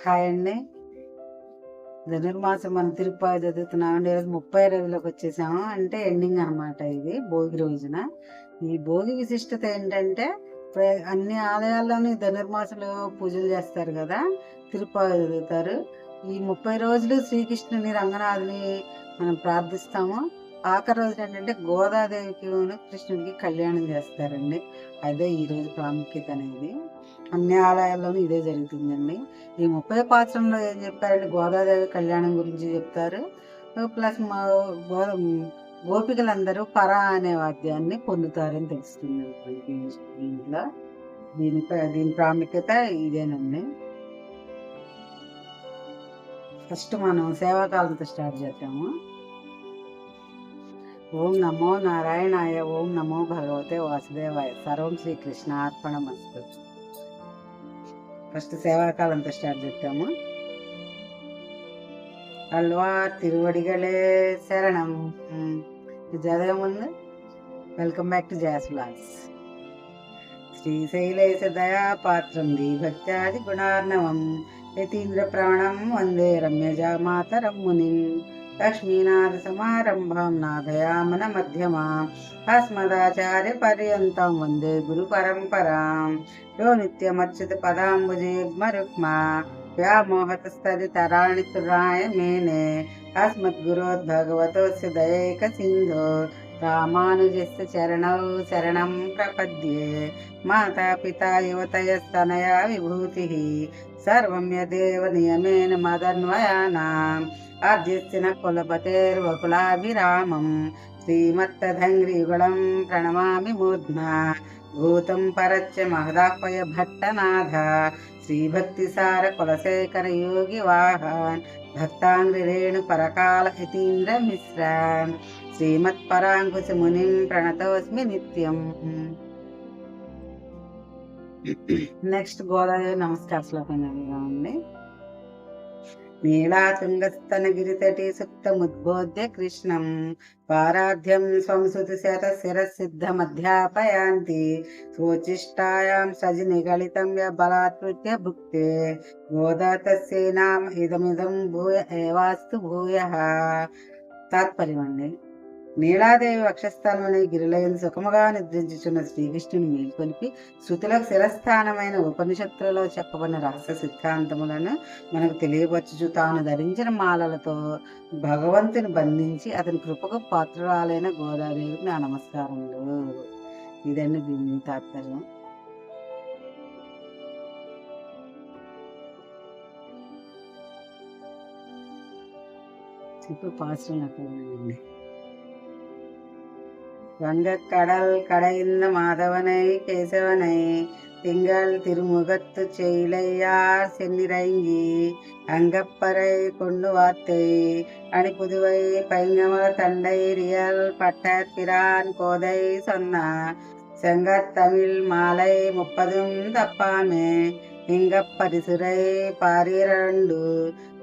Hi అండి. ధనుర్మాసం మనం తిరుప్పావి చదువుతున్నామండి. ఈరోజు 30 రోజులకు వచ్చేసాము. అంటే ఎండింగ్ అనమాట ఇది భోగి రోజున. ఈ భోగి విశిష్టత ఏంటంటే అన్ని ఆలయాల్లోని ధనుర్మాసంలో పూజలు చేస్తారు కదా, తిరుప్పావి చదువుతారు. ఈ 30 రోజులు శ్రీకృష్ణుని రంగనాథుని మనం ప్రార్థిస్తాము. ఆఖరి రోజున ఏంటంటే గోదాదేవికి కృష్ణుడికి కళ్యాణం చేస్తారండి. అదే ఈ రోజు ప్రాముఖ్యత అనేది. అన్ని ఆలయాల్లోనూ ఇదే జరుగుతుందండి. ఈ 30 పాత్రంలో ఏం చెప్పారంటే గోదాదేవి కళ్యాణం గురించి చెప్తారు. ప్లస్ మా గోపికలందరూ పరా అనే వాద్యాన్ని పొందుతారని తెలుస్తుంది మనకి దీంట్లో. దీని ప్రాముఖ్యత ఇదేనండి. ఫస్ట్ మనం సేవాకాలంతో స్టార్ట్ చేద్దాము. ఓం నమో నారాయణాయ, ఓం నమో భగవతే వాసుదేవాయ, సర్వం శ్రీకృష్ణ అర్పణమస్తు. ఫస్ట్ సేవాకాలంతో స్టార్ట్ చేద్దాము. అల్వార్ తిరువడిగలే శరణం. చదివే ముందు వెల్కమ్ బ్యాక్ టు జాస్ బ్లాగ్స్. శ్రీశైలేశ దయాపాత్రం దీభక్త్యాది గుణార్ణవం యతీంద్ర ప్రాణం వందే రమ్యజా మాతరం మునిం లక్ష్మీనాథ సమారంభం నాథయామన మధ్యమాం అస్మదాచార్య పర్యంతం వందే గురు పరంపరాం యో నిత్యమర్చిత పదాంబుజేగ్మరుక్మా వ్యామోహతస్తదితరాణి తురాయ మేనే అస్మద్గురోద్భగవతోస్య దయైక సింధో రామానుజస్య చరణౌ శరణం ప్రపద్యే. మాతాపితా యువతయస్తనయా విభూతిః సర్వం యదేవ నియమేన మదన్వయానాం ఆద్యస్య న కులపతేర్వకులాభిరామం శ్రీమత్తదంగ్రీగుణం ప్రణమామి మూర్ధ్నా భూతం పరచ్చ మహదాహ్వయ భట్టనాథ శ్రీభక్తిసార కులశేఖర యోగి వాహన్ భక్తాంగ్రి రేణు పరకాల యతీంద్ర మిశ్రాన్ శ్రీమత్పరాంకుశ మునిం ప్రణతోస్మి నిత్యం. నెక్స్ట్ గోదాదేవి నమస్కార శ్లోకం ఉంది. నీళాతుంగస్తనగిరితటి సుప్తముద్బోధ్య కృష్ణం పారాధ్యం స్వంసుతి శత శిరసిద్ధమధ్యాపయాంతి స్వోచిష్టాయాం సజనిగళితం బలాత్కృత్య భుక్తే గోదా తస్యై నామ ఇదమిదం భూయ ఏవాస్తు భూయః. తాత్పర్యం అండి. నీలాదేవి వక్షస్థలంలోని గిరిలయందు సుఖముగా నిద్రించుచున్న శ్రీకృష్ణుని మేల్కొలిపి శృతులకు శిరస్థానమైన ఉపనిషత్తులలో చెప్పబడిన రహస్య సిద్ధాంతములను మనకు తెలియపరచుచు తాను ధరించిన మాలలతో భగవంతుని బంధించి అతని కృపకు పాత్రురాలైన గోదాదేవికి నా నమస్కారములు. ఇదండి దీని తాత్పర్యం. ఇప్పుడు పాశ్రం అక్కడండి. வங்கக்கடல் கடைந்த மாதவனை கேசவனை திங்கள் திருமுகத்து செய்லையார் சென்னிறங்கி அங்கப்பறை கொண்டு வார்த்தை அணிப்புதுவை பைங்கமல தண்டை ரியல் பட்டப்பிரான் கோதை சொன்னா செங்கத்தமிழ் மாலை 30 தப்பாமே இங்கப்பரிசுரை பாரிரண்டு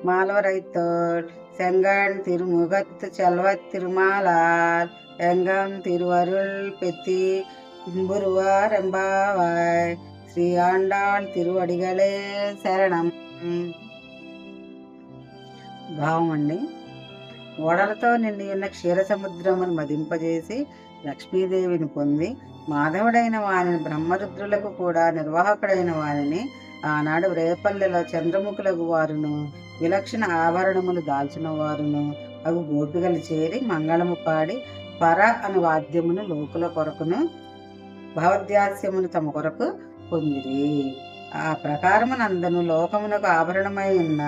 மால்வரைத்தோள் செங்கண் திருமுகத்து செல்வத் திருமாலார் எங்கம் திருவருள் பெத்தி இன்புருவார் ఎంబావాయ్. శ్రీ ఆండాళ్ తిరువడిగలే శరణం. భావం అండి. ఓడలతో నిండి ఉన్న క్షీర సముద్రమును మదింపజేసి లక్ష్మీదేవిని పొంది మాధవుడైన వారిని బ్రహ్మరుద్రులకు కూడా నిర్వాహకుడైన వారిని ఆనాడు రేపల్లెలో చంద్రముఖులకు వారును విలక్షణ ఆభరణములు దాల్చిన వారును అవి గోపికలు చేరి మంగళము పాడి పర అను వాద్యమును లోకుల కొరకును భవద్యాస్యమును తమ కొరకు పొందిరి. ఆ ప్రకారమునందను లోకమునకు ఆభరణమై ఉన్న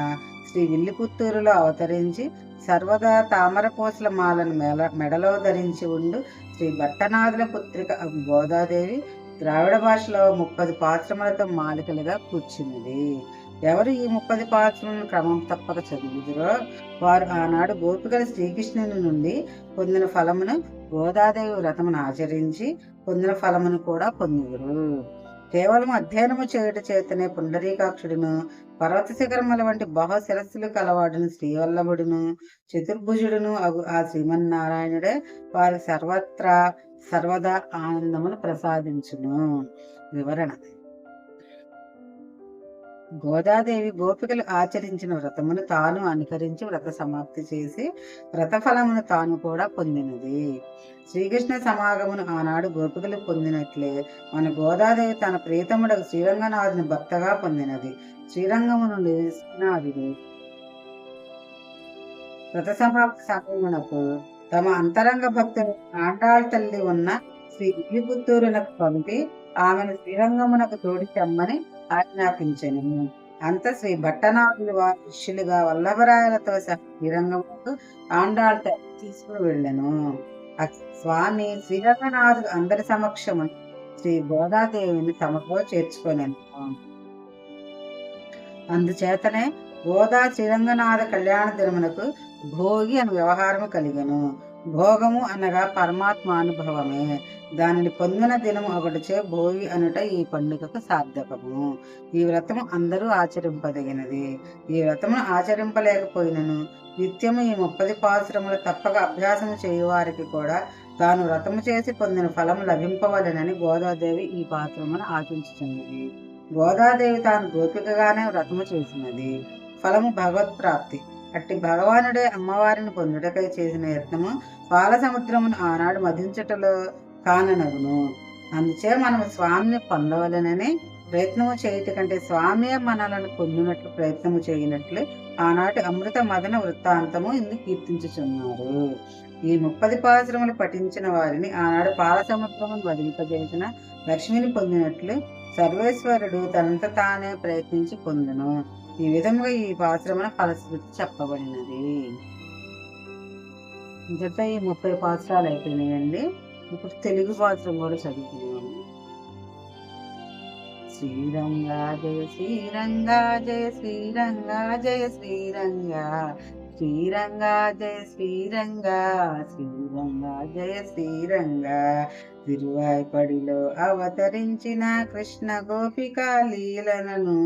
శ్రీ విల్లిపుత్తూరులో అవతరించి సర్వదా తామర పూసల మాలను మెడలో ధరించి ఉండు శ్రీ భట్టనాథుల పుత్రిక గోదాదేవి ద్రావిడ భాషలో 30 పాత్రములతో మాలికలుగా కూర్చున్నది. ఎవరు ఈ 30 పాత్రలను క్రమం తప్పక చదువుదురో వారు ఆనాడు గోపికలు శ్రీకృష్ణుని నుండి పొందిన ఫలమును గోదాదేవి వ్రతమును ఆచరించి పొందిన ఫలమును కూడా పొందుదురు. కేవలం అధ్యయనము చేయుట చేతనే పుండరీకాక్షుడును పర్వత శిఖరముల వంటి బహు శిరస్సులు కలవాడును శ్రీవల్లభుడును చతుర్భుజుడును ఆ శ్రీమన్నారాయణుడే వారి సర్వదా ఆనందమును ప్రసాదించును. వివరణ. గోదాదేవి గోపికలు ఆచరించిన వ్రతమును తాను అనుకరించి వ్రత సమాప్తి చేసి వ్రతఫలమును తాను కూడా పొందినది. శ్రీకృష్ణ సమాగమును ఆనాడు గోపికలు పొందినట్లే మన గోదాదేవి తన ప్రీతముడకు శ్రీరంగనాథుని భర్తగా పొందినది. శ్రీరంగము నుండి శ్రీనాథుడు వ్రత సమాప్తి సమయమునకు తమ అంతరంగ భక్తుని ఆండాళ్ తల్లి ఉన్న శ్రీ విల్లిపుత్తూరునకు పంపి ఆమెను శ్రీరంగమునకు తోడి తెమ్మని ఆజ్ఞాపించెను. అంత శ్రీ భట్టనాథులు వారి శిష్యులుగా వల్లభరాయలతో సహా శ్రీరంగమునకు ఆండాళ్ తల్లి తీసుకుని వెళ్ళెను. స్వామి శ్రీరంగనాథుడు అందరి సమక్షము శ్రీ గోదాదేవిని తమతో చేర్చుకొనెను. అందుచేతనే గోదా శ్రీరంగనాథ కళ్యాణ దినమునకు భోగి అని వ్యవహారము కలిగను. భోగము అనగా పరమాత్మానుభవమే. దానిని పొందిన దినము ఒకటిచే భోగి అనుట ఈ పండుగకు సార్థకము. ఈ వ్రతము అందరూ ఆచరింపదగినది. ఈ వ్రతమును ఆచరింపలేకపోయినను నిత్యము ఈ 30 పాసురములు తప్పక అభ్యాసము చేయువారికి కూడా తాను వ్రతము చేసి పొందిన ఫలము లభింపవలెనని గోదాదేవి ఈ పాత్రమును ఆశించుచున్నది. గోదాదేవి తాను గోపికగానే వ్రతము చేసినది. ఫలము భగవత్ప్రాప్తి. అట్టి భగవానుడే అమ్మవారిని పొందుటకై చేసిన యత్నము పాల సముద్రమును ఆనాడు మధించటలో కాననగును. అందుచే మనము స్వామిని పొందవలనని ప్రయత్నము చేయుట కంటే స్వామియే మనలను పొందినట్లు ప్రయత్నము చేయనట్లు ఆనాటి అమృత మదన వృత్తాంతము ఇన్ని కీర్తించుచున్నారు. ఈ 30 పాసురములు పఠించిన వారిని ఆనాడు పాల సముద్రమును వదిలింపజేసిన లక్ష్మిని పొందినట్లు సర్వేశ్వరుడు తనంత తానే ప్రయత్నించి పొందెను. ఈ విధముగా ఈ పాసురమున ఫలశ్రుతి చెప్పబడినది. ఇంతతో ఈ 30 పాసురాలు అయిపోయినాయండి. ఇప్పుడు తెలుగు పాసురం కూడా చదువుతున్నాము. శ్రీరంగా జయ శ్రీరంగా జయ శ్రీరంగా జయ శ్రీరంగా శ్రీరంగా జయ శ్రీరంగా శ్రీరంగా జయ శ్రీరంగా. తిరువాయిపడిలో అవతరించిన కృష్ణ గోపికా లీలలను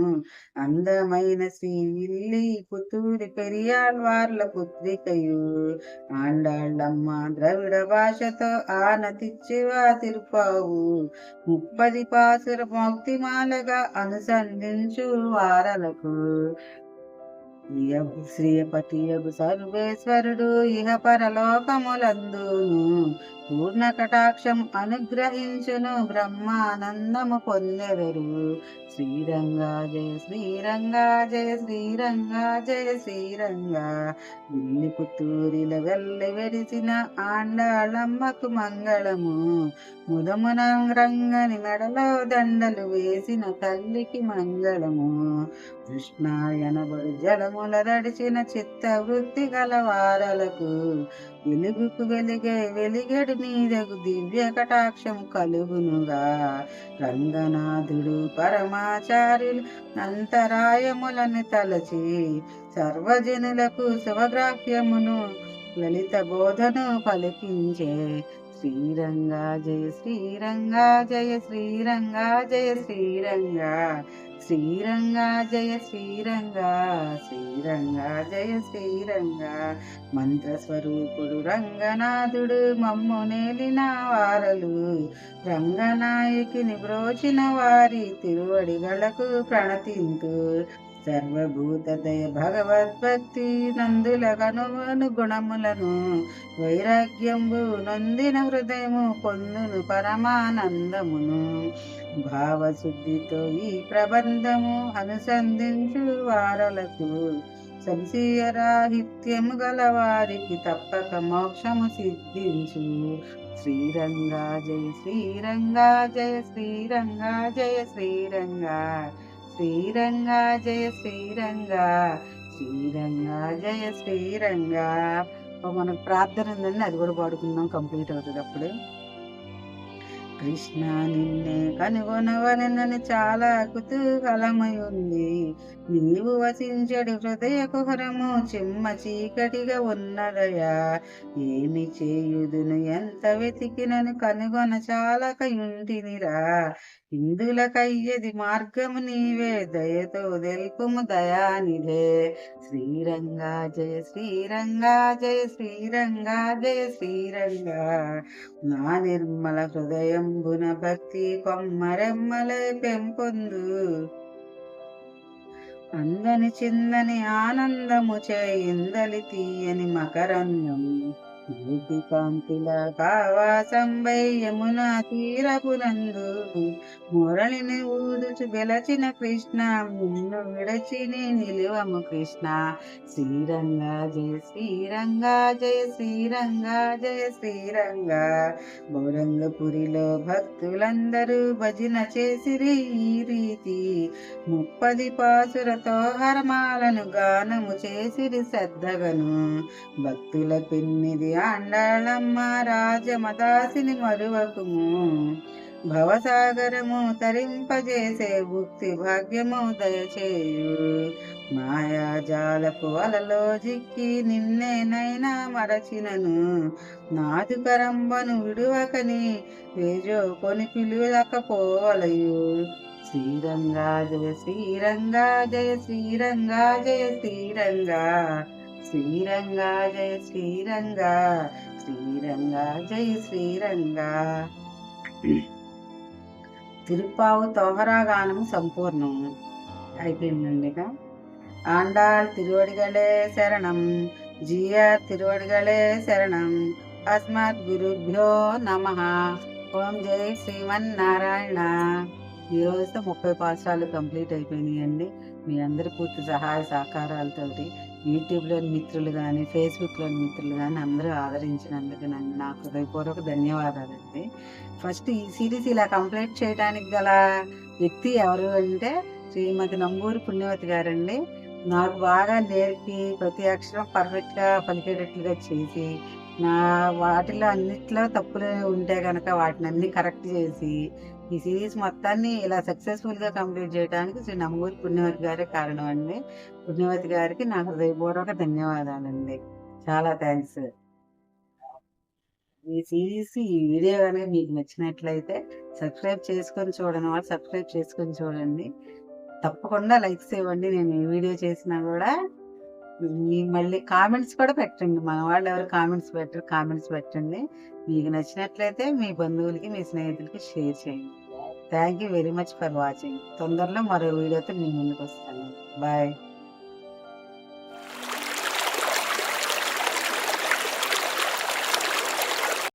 అందమైన శ్రీ విల్లి పుత్తూరి పెరియాళ్వార్ల పుత్రికయు ఆండాళ్ళమ్మ ద్రవిడ భాషతో ఆనతిచ్చివా తిరుపావు 30 పాసుర మౌక్తిమాలగా అనుసంధించు వారలకు శ్రీయపతియగు సర్వేశ్వరుడు ఇహ పరలోకములందును పూర్ణ కటాక్షం అనుగ్రహించును బ్రహ్మానందము పొందెదరు. శ్రీరంగా జయ శ్రీరంగా జయ శ్రీరంగా జయ శ్రీరంగా. విల్లి పుత్తూరిల వెళ్ళి వెరిసిన ఆండాళమ్మకు మంగళము ముదమున రంగని మెడలో దండలు వేసిన తల్లికి మంగళము. కృష్ణాయనబడు జలముల దడిచిన చిత్త వృత్తి గలవారలకు వెలుగుకు వెలిగెడు నీదగు దివ్య కటాక్షం కలుగునుగా. రంగనాథుడు పరమాచార్యులు అంతరాయములను తలచి సర్వజనులకు శుభగ్రాహ్యమును లలిత బోధను పలికించే. శ్రీరంగా జయ శ్రీరంగా జయ శ్రీరంగా జయ శ్రీరంగా శ్రీరంగా జయ శ్రీరంగా శ్రీరంగా జయ శ్రీరంగా. మంత్రస్వరూపుడు రంగనాథుడు మమ్ము నేలిన వారలు రంగనాయకిని బ్రోచిన వారి తిరువడిగలకు ప్రణతింతు. సర్వభూత దయ భగవద్భక్తి నందుల కనుగొను గుణములను వైరాగ్యంబు నొందిన హృదయము పొందును పరమానందమును. భావశుద్ధితో ఈ ప్రబంధము అనుసంధించు వారలకు సంశయరాహిత్యము గల వారికి తప్పక మోక్షము సిద్ధించు. శ్రీరంగా జయ శ్రీరంగా జయ శ్రీరంగా జయ శ్రీరంగా శ్రీరంగా జయ శ్రీరంగా శ్రీరంగా జయ శ్రీరంగా. మనకు ప్రార్థన ఉందండి, అది కూడా పాడుకుందాం, కంప్లీట్ అవుతుంది అప్పుడు. కృష్ణ నిన్నే కనుగొనవలెనని చాలా కుతూహలమై ఉంది. నీవు వసించడి హృదయ కుహరము చెమ్మ చీకటిగా ఉన్నదయా. ఏమి చేయుదును ఎంత వెతికినను కనుగొన చాలకయుంటినిరా. ఇందులకయ్యది మార్గము నీవే దయతో తెలుపుము దయానిధే. శ్రీరంగా జయ శ్రీరంగా జయ శ్రీరంగా జయ శ్రీరంగా. నా నిర్మల హృదయంబున భక్తి కొమ్మరెమ్మలై పెంపొందు. అందని చిందని ఆనందము చేయిందలి తీయని మకరందం జ్యోతి కాంతిల కావాసంబై యమునా తీరపునందు మురళిని ఊదుచు గెలచిన కృష్ణ నిన్ను విడచిని నిలువము కృష్ణ శ్రీరంగా జయ శ్రీరంగా జయ శ్రీరంగా జయ శ్రీరంగా బౌరంగపురిలో భక్తులందరూ భజన చేసిరి ఈ రీతి 30 పాసురతో హరమాలను గానము చేసిరి శ్రద్ధగను భక్తుల పిన్నిది ఆండాళమ్మ రాజమదాసిని మరువకుము భవసాగరము తరింపజేసే భుక్తి భాగ్యము దయచేయు మాయాజాలపు వలలో జిక్కి నిన్నేనైనా మరచినను నాదుకరంబను విడువకని తేజో కొని పిలువకపోవలయు శ్రీరంగా జయ శ్రీరంగా జయ శ్రీరంగా జయ శ్రీరంగా శ్రీరంగా జయ శ్రీరంగా శ్రీరంగా జయ శ్రీరంగా. తిరుప్పావు తోహరా గానం సంపూర్ణం అయిపోయిందండి. ఆండాళ్ తిరువడిగలే శరణం, జిఆర్ తిరువడిగలే శరణం. అస్మత్ గురుభ్యో నమః. ఓం జై శ్రీమన్నారాయణ. ఈరోజుతో 30 పాఠశాలలు కంప్లీట్ అయిపోయినాయండి. మీ అందరి పూర్తి సహాయ సహకారాలతోటి యూట్యూబ్లోని మిత్రులు కానీ ఫేస్బుక్లోని మిత్రులు కానీ అందరూ ఆదరించినందుకు నాకు హృదయపూర్వక ధన్యవాదాలండి. ఫస్ట్ ఈ సిరీస్ ఇలా కంప్లీట్ చేయడానికి గల వ్యక్తి ఎవరు అంటే శ్రీమతి నంబూరి పుణ్యవతి గారండి. నాకు బాగా నేర్పి ప్రతి అక్షరం పర్ఫెక్ట్గా పలికేటట్లుగా చేసి వాటిలో అన్నిట్లో తప్పులు ఉంటే కనుక వాటిని అన్ని కరెక్ట్ చేసి ఈ సిరీస్ మొత్తాన్ని ఇలా సక్సెస్ఫుల్గా కంప్లీట్ చేయడానికి శ్రీ నంబూరి పుణ్యవతి గారే కారణం అండి. పుణ్యవతి గారికి నా హృదయపూర్వక ధన్యవాదాలండి. చాలా థ్యాంక్స్. ఈ సిరీస్ ఈ వీడియో కనుక మీకు నచ్చినట్లయితే సబ్స్క్రైబ్ చేసుకొని చూడండి వాళ్ళు సబ్స్క్రైబ్ చేసుకొని చూడండి. తప్పకుండా లైక్స్ ఇవ్వండి. నేను ఈ వీడియో చేసినా కూడా మళ్ళీ కామెంట్స్ కూడా పెట్టండి. మన వాళ్ళు ఎవరు కామెంట్స్ పెట్టరు, కామెంట్స్ పెట్టండి. మీకు నచ్చినట్లయితే మీ బంధువులకి మీ స్నేహితులకి షేర్ చేయండి. Thank you very much for watching. తొందరలో మరో వీడియోతో మీ ముందుకు వస్తాను. బాయ్.